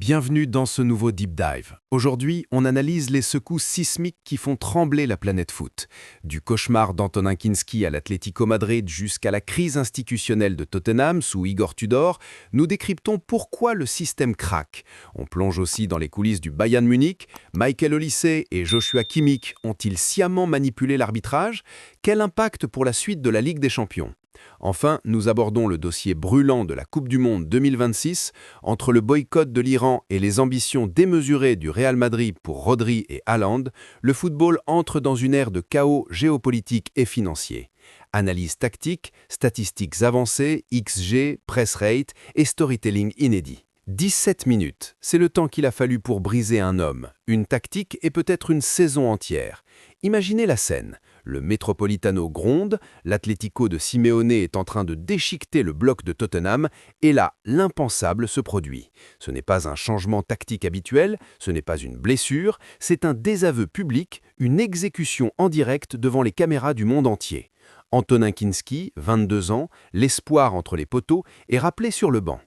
Bienvenue dans ce nouveau Deep Dive. Aujourd'hui, on analyse les secousses sismiques qui font trembler la planète foot. Du cauchemar d'Antonin Kinski à l'Atlético Madrid jusqu'à la crise institutionnelle de Tottenham sous Igor Tudor, nous décryptons pourquoi le système craque. On plonge aussi dans les coulisses du Bayern Munich. Michael Olise et Joshua Kimmich ont-ils sciemment manipulé l'arbitrage? Quel impact pour la suite de la Ligue des Champions? Enfin, nous abordons le dossier brûlant de la Coupe du Monde 2026. Entre le boycott de l'Iran et les ambitions démesurées du Real Madrid pour Rodri et Haaland, le football entre dans une ère de chaos géopolitique et financier. Analyse tactique, statistiques avancées, XG, press rate et storytelling inédit. 17 minutes, c'est le temps qu'il a fallu pour briser un homme, une tactique et peut-être une saison entière. Imaginez la scène. Le Metropolitano gronde, l'Atlético de Simeone est en train de déchiqueter le bloc de Tottenham, et là, l'impensable se produit. Ce n'est pas un changement tactique habituel, ce n'est pas une blessure, c'est un désaveu public, une exécution en direct devant les caméras du monde entier. Antonin Kinski, 22 ans, l'espoir entre les poteaux, est rappelé sur le banc.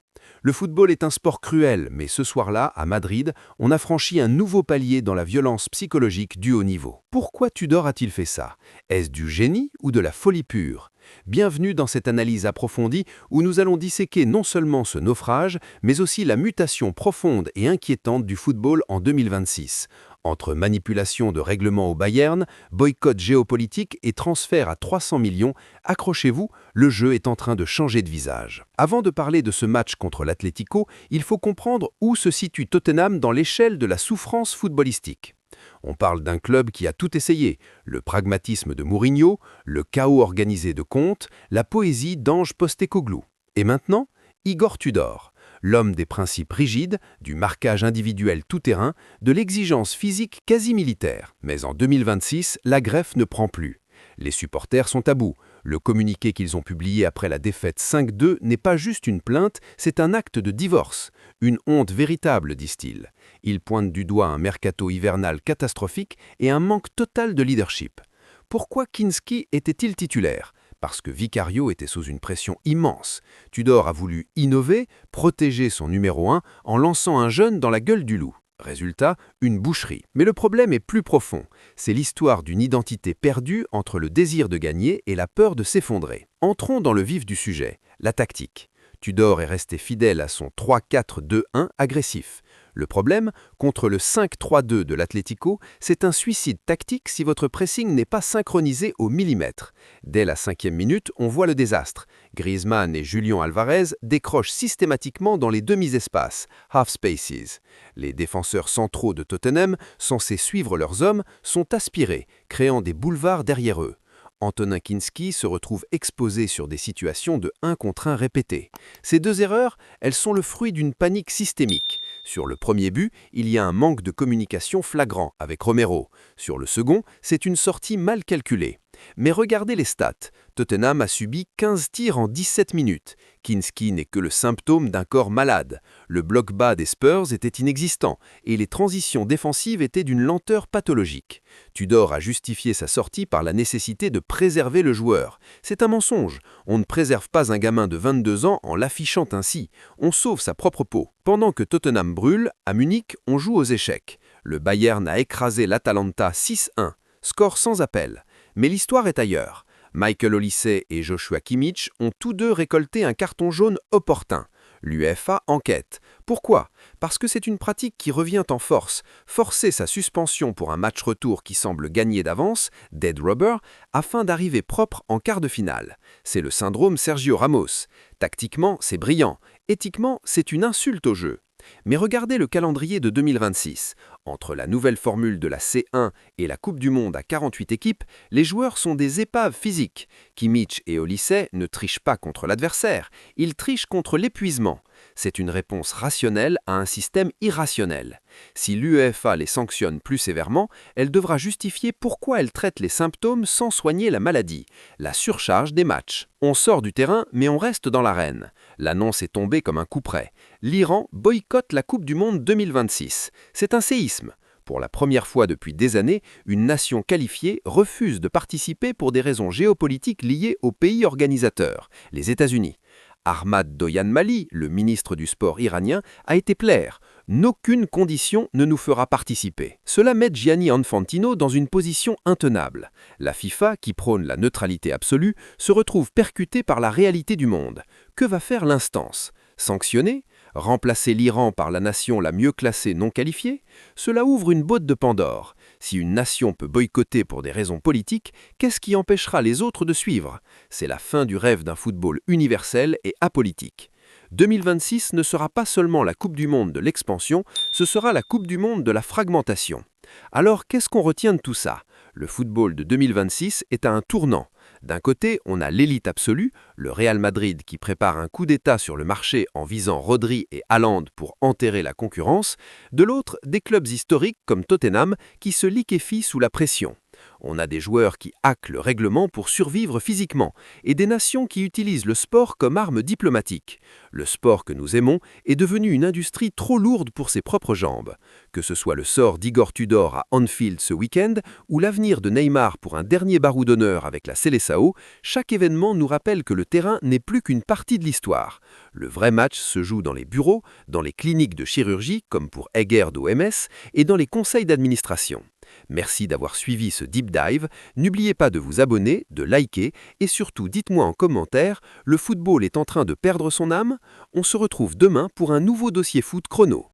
Le football est un sport cruel, mais ce soir-là, à Madrid, on a franchi un nouveau palier dans la violence psychologique du haut niveau. Pourquoi Tudor a-t-il fait ça? Est-ce du génie ou de la folie pure? Bienvenue dans cette analyse approfondie où nous allons disséquer non seulement ce naufrage, mais aussi la mutation profonde et inquiétante du football en 2026. Entre manipulation de règlements au Bayern, boycott géopolitique et transfert à 300 millions, accrochez-vous, le jeu est en train de changer de visage. Avant de parler de ce match contre l'Atlético, il faut comprendre où se situe Tottenham dans l'échelle de la souffrance footballistique. On parle d'un club qui a tout essayé, le pragmatisme de Mourinho, le chaos organisé de Conte, la poésie d'Ange Postecoglou. Et maintenant, Igor Tudor, l'homme des principes rigides, du marquage individuel tout-terrain, de l'exigence physique quasi militaire. Mais en 2026, la greffe ne prend plus. Les supporters sont à bout. Le communiqué qu'ils ont publié après la défaite 5-2 n'est pas juste une plainte, c'est un acte de divorce. Une honte véritable, disent-ils. Ils pointent du doigt un mercato hivernal catastrophique et un manque total de leadership. Pourquoi Kinski était-il titulaire? Parce que Vicario était sous une pression immense. Tudor a voulu innover, protéger son numéro 1 en lançant un jeune dans la gueule du loup. Résultat, une boucherie. Mais le problème est plus profond. C'est l'histoire d'une identité perdue entre le désir de gagner et la peur de s'effondrer. Entrons dans le vif du sujet, la tactique. Tudor est resté fidèle à son 3-4-2-1 agressif. Le problème, contre le 5-3-2 de l'Atlético, c'est un suicide tactique si votre pressing n'est pas synchronisé au millimètre. Dès la 5e minute, on voit le désastre. Griezmann et Julián Álvarez décrochent systématiquement dans les demi-espaces, half spaces. Les défenseurs centraux de Tottenham, censés suivre leurs hommes, sont aspirés, créant des boulevards derrière eux. Antonin Kinski se retrouve exposé sur des situations de 1 contre 1 répétées. Ces deux erreurs, elles sont le fruit d'une panique systémique. Sur le premier but, il y a un manque de communication flagrant avec Romero. Sur le second, c'est une sortie mal calculée. Mais regardez les stats. Tottenham a subi 15 tirs en 17 minutes. Kinski n'est que le symptôme d'un corps malade. Le bloc bas des Spurs était inexistant et les transitions défensives étaient d'une lenteur pathologique. Tudor a justifié sa sortie par la nécessité de préserver le joueur. C'est un mensonge. On ne préserve pas un gamin de 22 ans en l'affichant ainsi. On sauve sa propre peau. Pendant que Tottenham brûle, à Munich, on joue aux échecs. Le Bayern a écrasé l'Atalanta 6-1. Score sans appel. Mais l'histoire est ailleurs. Michael Olise et Joshua Kimmich ont tous deux récolté un carton jaune opportun. L'UEFA enquête. Pourquoi? Parce que c'est une pratique qui revient en force. Forcer sa suspension pour un match retour qui semble gagner d'avance, dead rubber, afin d'arriver propre en quart de finale. C'est le syndrome Sergio Ramos. Tactiquement, c'est brillant. Éthiquement, c'est une insulte au jeu. Mais regardez le calendrier de 2026. Entre la nouvelle formule de la C1 et la Coupe du Monde à 48 équipes, les joueurs sont des épaves physiques. Kimmich et Olise ne trichent pas contre l'adversaire, ils trichent contre l'épuisement. C'est une réponse rationnelle à un système irrationnel. Si l'UEFA les sanctionne plus sévèrement, elle devra justifier pourquoi elle traite les symptômes sans soigner la maladie, la surcharge des matchs. On sort du terrain, mais on reste dans l'arène. L'annonce est tombée comme un coup près. L'Iran boycotte la Coupe du Monde 2026. C'est un séisme. Pour la première fois depuis des années, une nation qualifiée refuse de participer pour des raisons géopolitiques liées au pays organisateur, les États-Unis. Ahmad Doyan Mali, le ministre du Sport iranien, a été clair. Aucune condition ne nous fera participer. Cela met Gianni Infantino dans une position intenable. La FIFA, qui prône la neutralité absolue, se retrouve percutée par la réalité du monde. Que va faire l'instance? Sanctionner? Remplacer l'Iran par la nation la mieux classée non qualifiée? Cela ouvre une boîte de Pandore. Si une nation peut boycotter pour des raisons politiques, qu'est-ce qui empêchera les autres de suivre? C'est la fin du rêve d'un football universel et apolitique. 2026 ne sera pas seulement la Coupe du Monde de l'expansion, ce sera la Coupe du Monde de la fragmentation. Alors, qu'est-ce qu'on retient de tout ça? Le football de 2026 est à un tournant. D'un côté, on a l'élite absolue, le Real Madrid qui prépare un coup d'État sur le marché en visant Rodri et Haaland pour enterrer la concurrence. De l'autre, des clubs historiques comme Tottenham qui se liquéfient sous la pression. On a des joueurs qui hackent le règlement pour survivre physiquement et des nations qui utilisent le sport comme arme diplomatique. Le sport que nous aimons est devenu une industrie trop lourde pour ses propres jambes. Que ce soit le sort d'Igor Tudor à Anfield ce week-end ou l'avenir de Neymar pour un dernier barou d'honneur avec la Seleção, chaque événement nous rappelle que le terrain n'est plus qu'une partie de l'histoire. Le vrai match se joue dans les bureaux, dans les cliniques de chirurgie comme pour Egger d'OMS et dans les conseils d'administration. Merci d'avoir suivi ce deep dive. N'oubliez pas de vous abonner, de liker et surtout dites-moi en commentaire, le football est en train de perdre son âme? On se retrouve demain pour un nouveau dossier foot chrono.